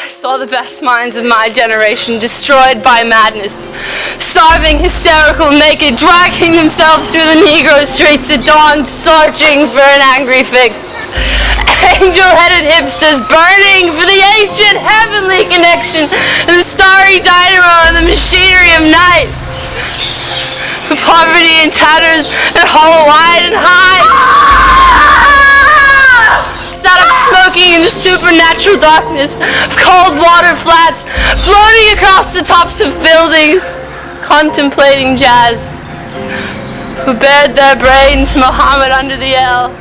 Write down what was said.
I saw the best minds of my generation destroyed by madness, starving, hysterical, naked, dragging themselves through the Negro streets at dawn, searching for an angry fix. Angel-headed hipsters burning for the ancient heavenly connection and the starry dynamo and the machinery of night. Poverty and tatters and hollow-eyed and high. Sat up smoking in the supernatural darkness of cold water flats, floating across the tops of buildings, contemplating jazz, who bared their brains Muhammad under the L.